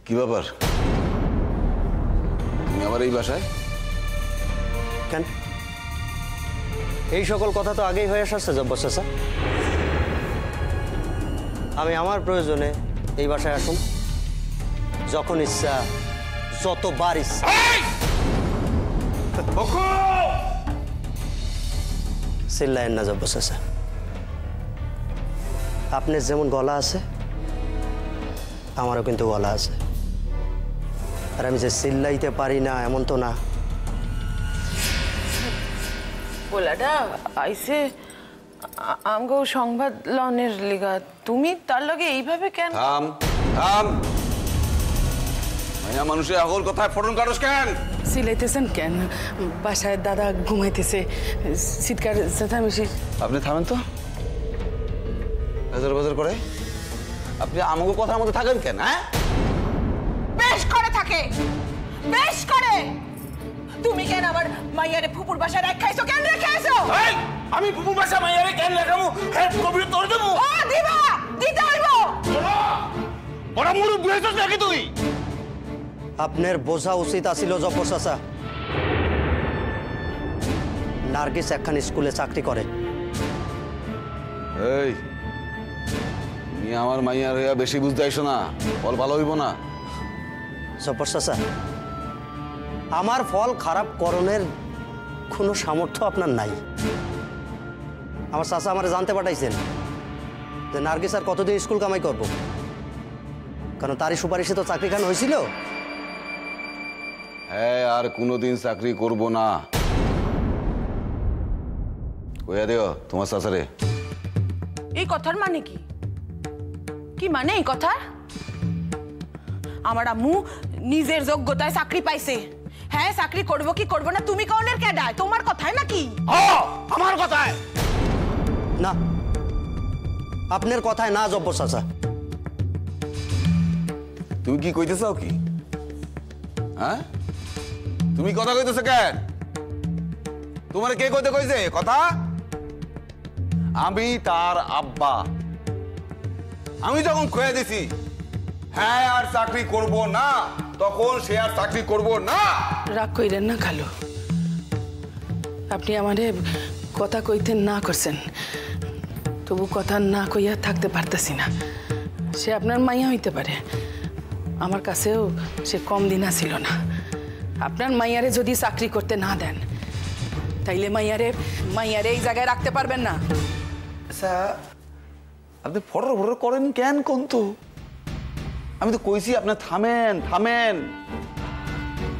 কি ব্যাপার? তুমি আবার এই বাসায় কেন? এই সকল কথা তো আগেই হয়ে আসছে জব্বর চাচা। আমি আমার প্রয়োজনে এই বাসায় আসুন, যখন ইচ্ছা, যতবার ইচ্ছা। চিল্লায়েন না জব্বর চাচা। আপনার যেমন গলা আছে, আমারও কিন্তু গলা আছে। আর আমি যে চিল্লাইতে পারি না এমন তো না। পোলাটা আইসে আমগো সংবাদ লনের লিগা, তুমি তার লগে এইভাবে কেন? থাম থাম, মাইয়া মানুষের আগল কথায় ফটন কাটস কেন? সিলাইতেছেন কেন? বাসায় দাদা ঘুমাইতেছে, চিৎকার চেঁচামেচি। আপনি থামেন তো, বাজার বাজার করে আপনি আমাকে কথার মধ্যে থাকেন কেন? হ্যাঁ, বেশ করে থাকে, বেশ করে। তুমি কেন আমার মাইয়ারে ফুপুর বাসায় রাখাইছো? কেন রাখাইছো? আমি ফুপুর বাসা মাইয়ারে কেন রাখামু? হেড কবির তোর দেবো। ও দিবা, দিতে হইব। বড় মুরব্বি হইছস নাকি তুই? আপনার বোঝা উচিত আছিল জব্বর চাচা, নার্গিস একখান স্কুলে চাকরি করে। এই তুমি আমার মাইয়ার হইয়া বেশি বুঝতে আইসো না, ফল ভালো হইব না। জব্বর চাচা, আমার ফল খারাপ করণের কোনো সামর্থ্য আপনার নাই। আমার চাচা আমার জানতে পাঠাইছেন যে নার্গিস আর কতদিন স্কুল কামাই করব, কারণ তারই সুপারিশে তো চাকরি খান হয়েছিল। হ্যাঁ, আর কোনোদিন চাকরি করব না, কইয়া দিও তোমার চাচারে। এই কথার মানে কি? কি মানে এই কথা? আমার আম্মু নিজের যোগ্যতায় চাকরি পাইছে। হ্যাঁ, চাকরি করব কি করব না তুমি কওনের কেডায়? তোমার কথায় নাকি? আমার কথায় না, আপনার কথায় না জব্বর চাচা। তুমি কি কইতে চাও কি? হ্যাঁ, তুমি কথা কইতেছ কেন? তোমার কে কইতে কইছে কথা? আমি তার আব্বা। আমি যখন কয়ে দিছি হ্যাঁ আর চাকরি করব না, তখন সে আর চাকরি করব না। রাগ কইরেন না খালু, আপনি আমারে কথা কইতে না করছেন, তবু কথা না কইয়া থাকতে পারতেছি না। সে আপনার মাইয়া হইতে পারে, আমার কাছেও সে কম দিন ছিল না। আপনার মাইয়ারে যদি চাকরি করতে না দেন, তাইলে মাইয়ারে এই জায়গায় রাখতে পারবেন না। আচ্ছা, আপনি ফটর ফটর করেন কেন কোন? তো আমি তো কইছি আপনি থামেন থামেন।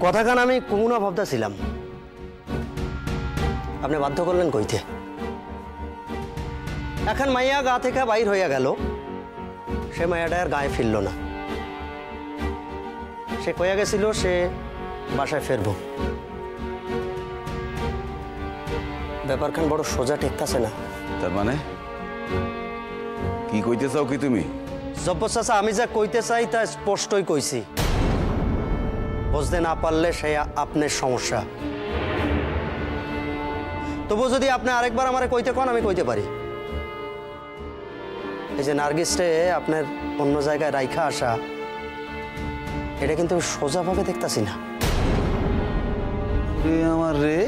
কথাখান আমি কুমুনা ভাবতেছিলাম, আপনি বাধ্য করলেন কইতে। এখন মাইয়া গা থেকে বাইর হইয়া গেল, সে মাইয়াটা আর গায়ে ফিরল না। সে কইয়া গেছিল সে বাসায় ফিরব। ব্যাপারখান বড় সোজা ঠেকতাছে না। তার মানে কি কইতে চাও কি তুমি? জব্বর চাচা, আমি যা কইতে চাই তা স্পষ্টই কইছি। বুঝতে না পারলে সে আপনার সমস্যা। তবু যদি আপনি আরেকবার আমারে কইতে কোন, আমি কইতে পারি। এই যে নার্গিসরে আপনার অন্য জায়গায় রাইখা আসা, এটা কিন্তু আমি সোজাভাবে দেখতাছি না। রে আমার রে,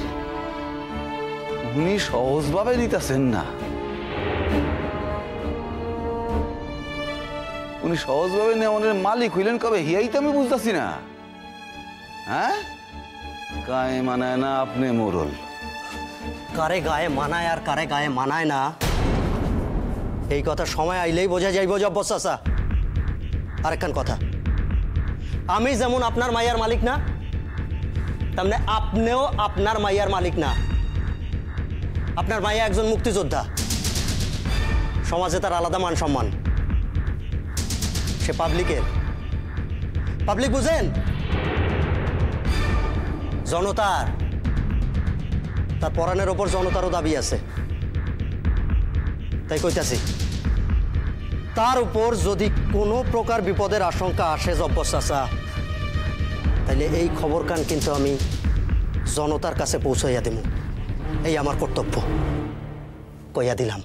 উনি সহজভাবে নিতেছেন না। উনি সহজভাবে নেওয়ার মালিক হইলেন কবে, হিয়াই তো আমি বুঝতেছি না। হ্যাঁ, গায়ে মানায় না আপনি মোরল। কারে গায়ে মানায় আর কারে গায়ে মানায় না, এই কথা সময় আইলেই বোঝা যাইব জব্বর চাচা। আরেকখান কথা, আমি যেমন আপনার মাইয়ার মালিক না, তেমনি আপনিও আপনার মাইয়ার মালিক না। আপনার মাইয়া একজন মুক্তিযোদ্ধা, সমাজে তার আলাদা মান সম্মান। সে পাবলিকের, পাবলিক বুঝেন, জনতার। তার পরাণের ওপর জনতারও দাবি আছে। তাই কইতাছি, তার উপর যদি কোনো প্রকার বিপদের আশঙ্কা আসে জব্বর চাচা, তাইলে এই খবর কান কিন্তু আমি জনতার কাছে পৌঁছাইয়া দেব। এই আমার কর্তব্য, কইয়া দিলাম।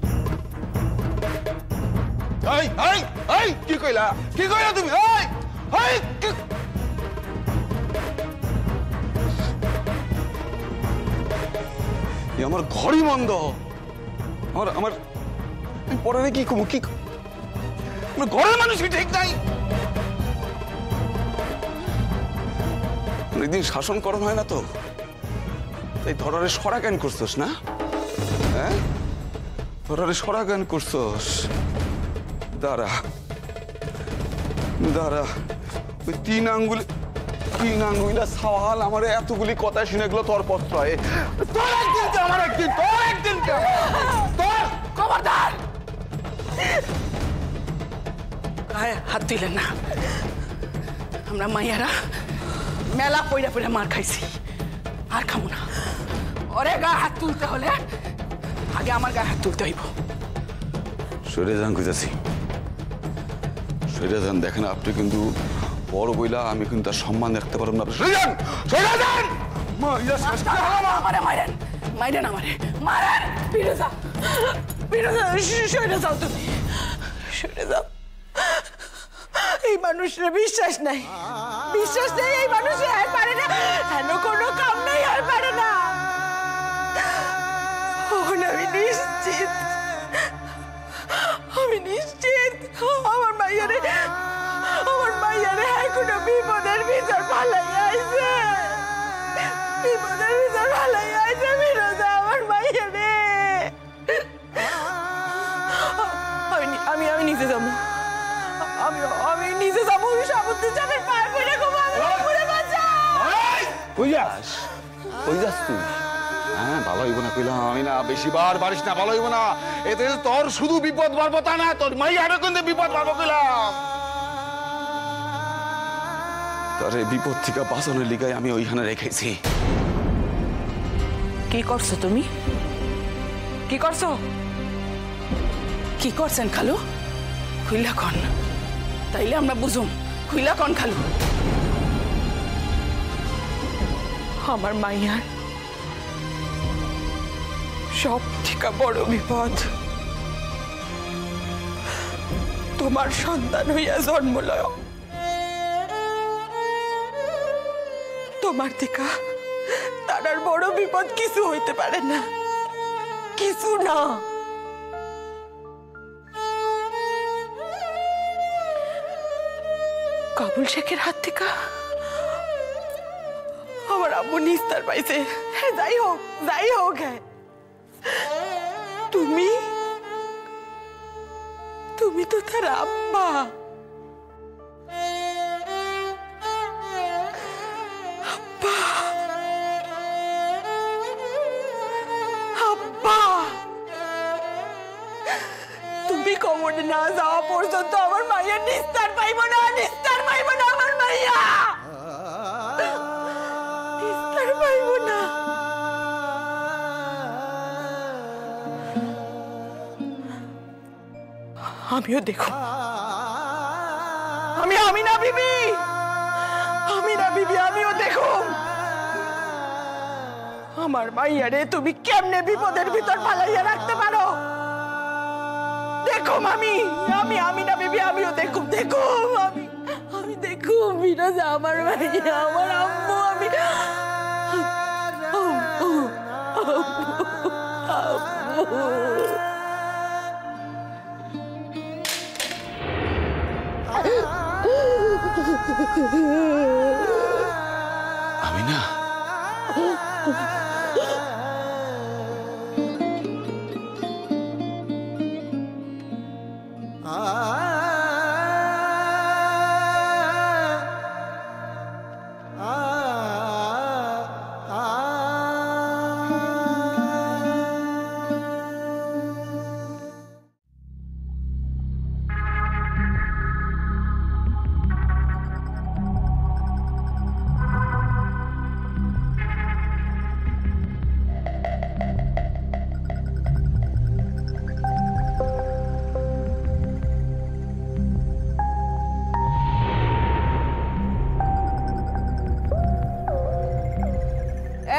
এই এই এই কি কইলা? কি কইলা তুমি? এই আমার ঘরই বন্ধ। আমার আমার পরে কি কমু? কি আমার ঘরের মানুষই ঠিক নাই। অনেকদিন শাসন করণ হয় না তো, এই ধরারে সরা জ্ঞান করছোস না? হ্যাঁ, ধরারে সরা জ্ঞান করছোস। দাঁড়া দাঁড়া, ওই তিন আঙ্গুলা সওয়াল আমার এতগুলি কথা শুনে গেল তোর পত্র। তোর একদিন কে আমার একদিন, তোর একদিন কে তোর। খবরদার, গায়ে হাত দিলেন না। আমরা মাইয়ারা মেলা পইরা পইরা মার খাইছি, আর খামু না। ওরে গায়ে হাত তুলতে হলে আগে আমার গায়ে হাত তুলতে হইব। সরে যান খুঁজেছি, সরে যান। দেখেন আপনি কিন্তু বড় বইলা, আমি কিন্তু তার সম্মান রাখতে পারব না। সরে যান, সরে যান। আমারে মারেন, মারেন আমারে, মারেন। ফিরোজা, ফিরোজা, সরে যাও তুমি, সরে যাও। এই মানুষের বিশ্বাস নাই, বিশ্বাস নেই এই মানুষের। আর পারে না, কেন কোনো কাম নেই, আর পারে না। আমি নিশ্চিত, আমি নিশ্চিত আমার মাইয়ারে কোনো বিপদের ভিতর পালাইয়া আইছে, বিপদের ভিতর পালাইয়া আইছে। ফিরোজা, আমার মাইয়ারে আমি নিজে যাবো, আমি নিজে যাবো। সামুদ্র চাপের পায়ে পড়ে গো, পুরে বাঁচা। কই যাস, কই যাস তুই? হ্যাঁ, ভালো হইব না কইলাম আমি না। বেশি বার বাড়িস না, ভালো হইব না। এতে তোর শুধু বিপদ বাড়বো তা না, তোর মাইয়ারও কিন্তু বিপদ বাড়বো কইলাম। তার এই বিপদ থেকে বাঁচানোর লিগায় আমি ওইখানে রেখেছি। কি করছো তুমি? কি করছো? কি করছেন খালু? খুইলা কন, তাইলে আমরা বুঝুম। খুইলা কন খালু। আমার মাইয়ার সব থেকে বড় বিপদ তোমার সন্তান হইয়া জন্ম লয়। তোমার থেকে তার আর বড় বিপদ কিছু হইতে পারে না, কিছু না। কাবুল শেখের হাত থেকে আমার আম্মু নিস্তার পাইছে। যাই হোক, যাই হোক। তুমি তো তার আম্মা। তুমি কবরে না যাওয়া পর্যন্ত আমার মাইয়া নিস্তার পাইব না, নিস্তার পাইব না। আমার মাইয়া নিস্তার পাইব না। আমিও দেখো, আমি আমিনা বিবি, আমিও দেখো আমার মাইয়ারে তুমি কেমনে বিপদের ভিতর ফালাইয়া রাখতে পারো। দেখো মামি, আমি আমিনা বিবি, আমিও দেখুম, আমি দেখুম। ফিরোজা আমার মাইয়া, আমার আম্মু। আমি আমিনা,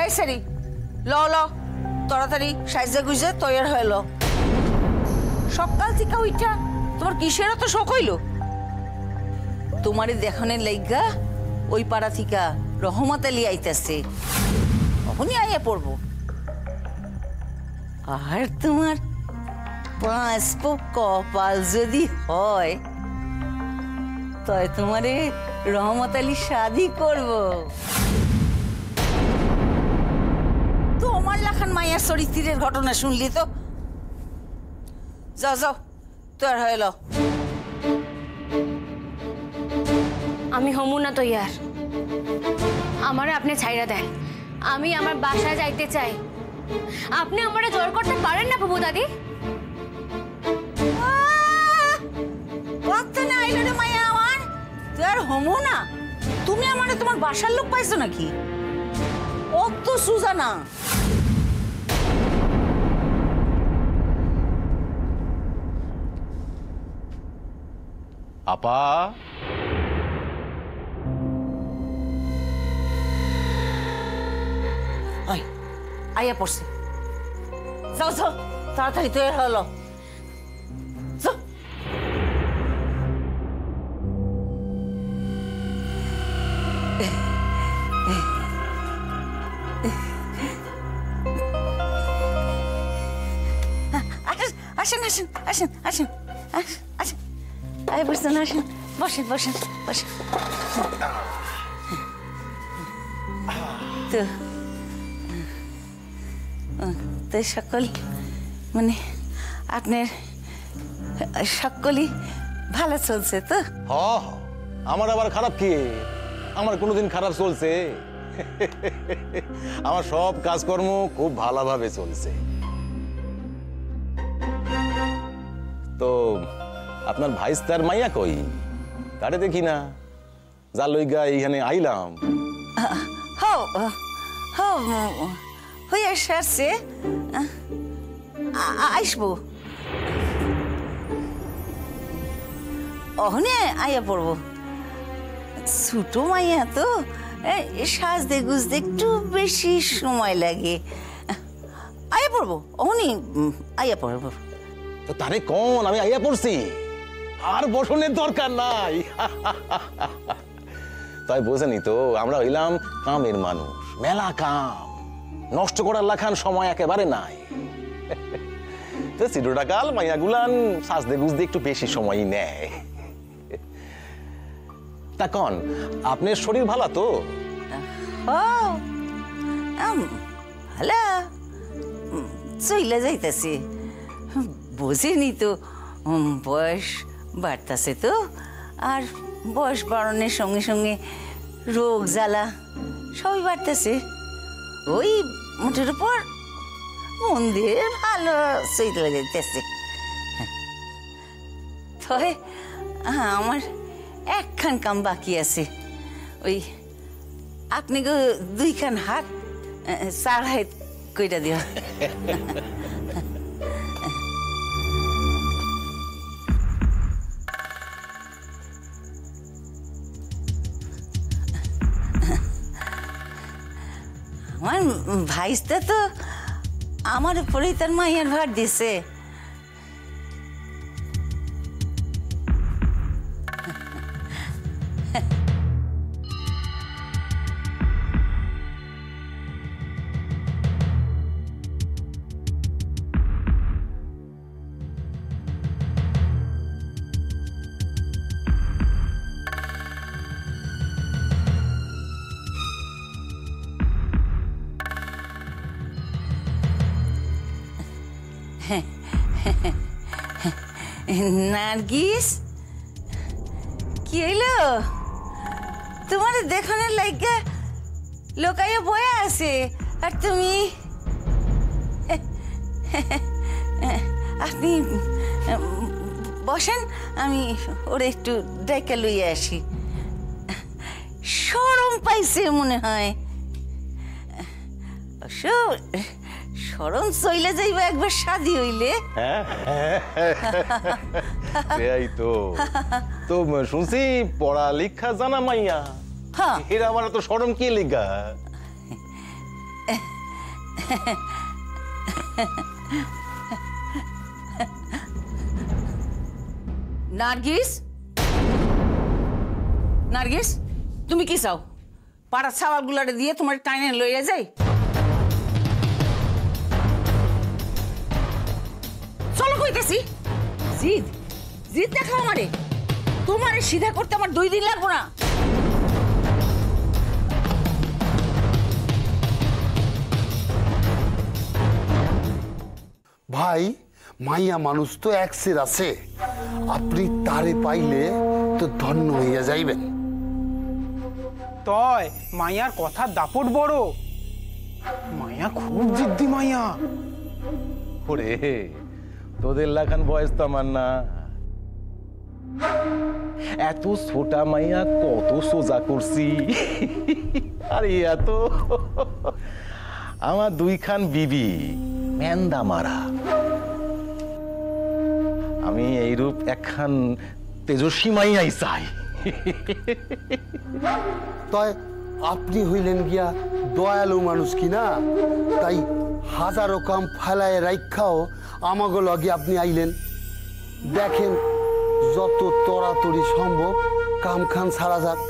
এই সেরি ল ল তাড়াতাড়ি সাইজে গুজে তৈরি হইল। সকাল থেকে উঠা তোমার কিসের তো শখ হইল? তোমারে দেখানোর লাইগা ওই পাড়া থিকা রহমত আলী আইতাছে, তখনই আইয়া পড়বো। আর তোমার পাঁচ কপাল যদি হয় তাই তোমারে রহমত আলী শাদি করব। তোমার লাখান মায়ের চরিত্রের ঘটনা শুনলি তো, যাও যাও তোর হইল। আমি হমু না তৈয়ার, আমারে আপনি ছাইরা দেন। আমি আমার বাসায় যাইতে চাই। আপনি আমারে জোর করতে পারেন না বাবু দাদি। কত না আইলো রে মায়া আমার, তুই আর হমু না? তুমি আমারে তোমার বাসার লোক পাইছো নাকি? অত সুজা না। আপা আইয়া পড়ছে, যাও যাও তাড়াতাড়ি তৈরি হলো। আসেন আসেন আসেন আসেন আসেন, আয় বসেন, আসেন বসেন বসেন বসেন। তো তো সকল মানে আপনার সকলই ভালো চলছে তো? হ আমার আবার খারাপ কি? আমার কোনোদিন খারাপ চলছে? আমার সব কাজকর্ম খুব ভালোভাবে চলছে। তো আপনার ভাইস্তার মাইয়া কই? তারে দেখি না, যা লইগা এইখানে আইলাম। হয়ে সারছে, আসবো অহনে আইয়া পড়বো। ছোট মাইয়া তো সাজতে গুজতে একটু বেশি সময় লাগে। আইয়া পড়বো অহনি, আইয়া পড়বো। তো তারে কোন আমি আইয়া পড়ছি, আর বসনের দরকার নাই। তাই বোঝেনি তো, আমরা হইলাম কামের মানুষ, মেলা কাম, নষ্ট করার লাখান সময় একেবারে নাই। তো চিরটা কাল মাইয়া গুলান সাজতে গুজতে একটু বেশি সময় নেয়। তা কন আপনার শরীর ভালো তো? ভালো চইলা যাইতেছি, বোঝেনি তো বয়স বাড়তেছে তো, আর বয়স বাড়ানোর সঙ্গে সঙ্গে রোগ জ্বালা সবই বাড়তেছে। ওই মুঠের উপর মন দিয়ে ভালো চইলা যাইতেছে। তবে আমার একখান কাম বাকি আছে, ওই আপনি গো দুইখান হাত চাড়াই কইরা দিও। আমার ভাইস্তা তো আমার উপরেই তার মাইয়ার ভার দিছে। নার্গিস, কি হইলো? তোমার দেখানোর লাইগা লোকাইয়া বয়ে আছে, আর তুমি আপনি বসেন, আমি ওরে একটু ডাইকা লইয়া আসি। শরম পাইছে মনে হয়। শরম চইলে যাইবা একবার শাদি হইলে। এই তো তো শুনছি পড়ালেখা জানা মাইয়া, এর আবার তো শরম কি লেগা? নার্গিস, নার্গিস তুমি কি চাও পাড়ার ছাওয়ালগুলারে দিয়ে তোমার টাইনে লইয়া যাই চলো কইতেছি জিদ জিদ দেখাও আমারে তোমারে সিধা করতে আমার 2 দিন লাগবো না ভাই মাইয়া মানুষ তো একসের আছে, আপনি তারে পাইলে তো ধন্য হইয়া যাইবেন। তয় মাইয়ার কথা দাপট বড়, মাইয়া খুব জিদ্দি মাইয়া। ওরে তোদের লাখান বয়স তো আমার না, এত ছোটা মাইয়া কত সোজা করছি। আরে এত আমার 2 খান বিবি মেন্দা মারা, আমি এইরূপ একখান তেজস্বী মাইয়াই চাই। তাই আপনি হইলেন গিয়া দয়ালু মানুষ কিনা, তাই হাজারো কাম ফেলায় রাইখাও আমাগো লগে আপনি আইলেন। দেখেন যত তড়াতড়ি সম্ভব কাম খান ছাড়া যাক।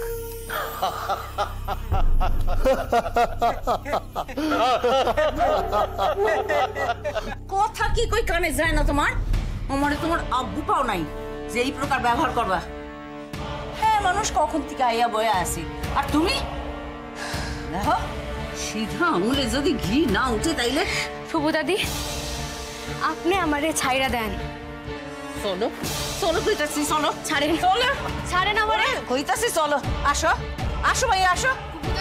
কথা কি কই কানে যায় না তোমার? আমারে তোমার আব্বু পাও নাই যে এই প্রকার ব্যবহার করবা। হ্যাঁ মানুষ কখন থেকে আইয়া বয়া আসি, আর তুমি দেখো সিধা আঙুলে যদি ঘি না উঠে তাইলে। ফুবু দাদি আপনি আমারে ছাইরা দেন। চলো চলো কইতাছি, চলো ছাড়েন, চলো ছাড়েন আমারে। কইতাছি চলো, আসো আসো ভাই আসো,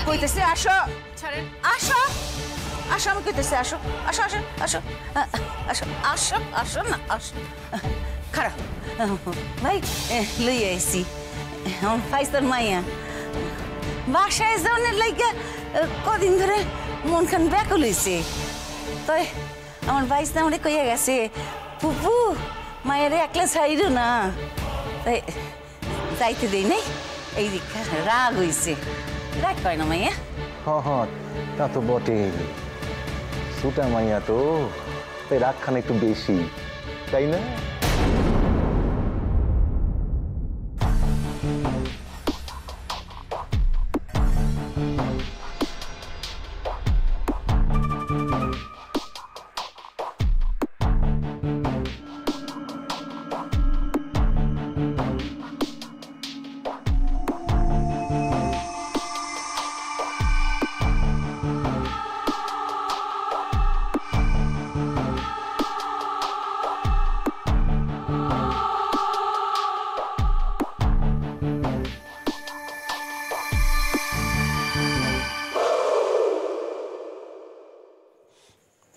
কইতাছি আসো, ছাড়েন, আসো আসো, আমি কইতাছি আসো আসো আসো আসো আসো আসো আসো না আসো। খারাপ ভাই লই আইছি আমার ফাইস্তার মাইয়া বাসায় যাওয়ার লাইগা কদিন ধরে মন খান ব্যাকুল হইছে। তাই আমার ভাইস্তা আমারে কইয়া গেছে পুপু মায়ের একলা ছাইরো না, তাই যাইতে দেই নাই। এই দীক্ষা রাগ হইছে, রাগ পায় না মাইয়া। হ্যাঁ তা তো বটে, ছোটা মাইয়া তো তাই রাগখান একটু বেশি, তাই না?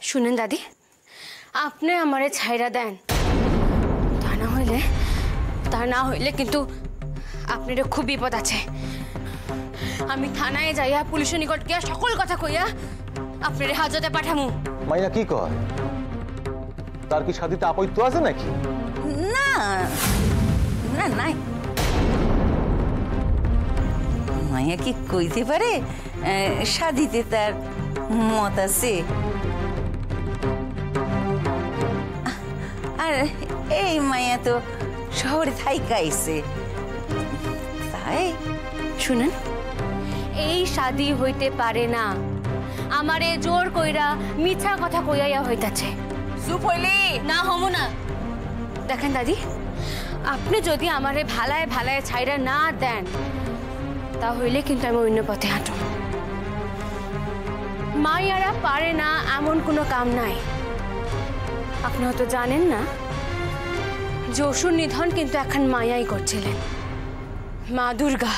শুনেন দাদি, আপনি আমারে ছাইরা দেন, তা না হইলে কিন্তু আপনার খুব বিপদ আছে। আমি থানায় যাইয়া পুলিশের নিকট গিয়া সকল কথা কইয়া আপনার হাজতে পাঠামু। মাইয়া কি কয়? তার কি সাথীতে আপত্তি আছে নাকি? না না নাই, মাইয়া কি কইতে পারে শাদিতে তার মত আছে। আর এই মাইয়া তো শহরে থাইকাইছে, তাই শুনেন এই শাদি হইতে পারে না, আমারে জোর কইরা মিথ্যা কথা কইয়া হইতাছে। চুপ হইলি না হমু না। দেখেন দাদি, আপনি যদি আমারে ভালায় ভালায় ছাইরা না দেন তাহলে কিন্তু আমি অন্য পথে হাঁটু। মাইয়ারা পারে না এমন কোনো কাম নাই। আপনি হয়তো জানেন না যে অসুর নিধন কিন্তু এখন মায়াই করছিলেন, মা দুর্গা।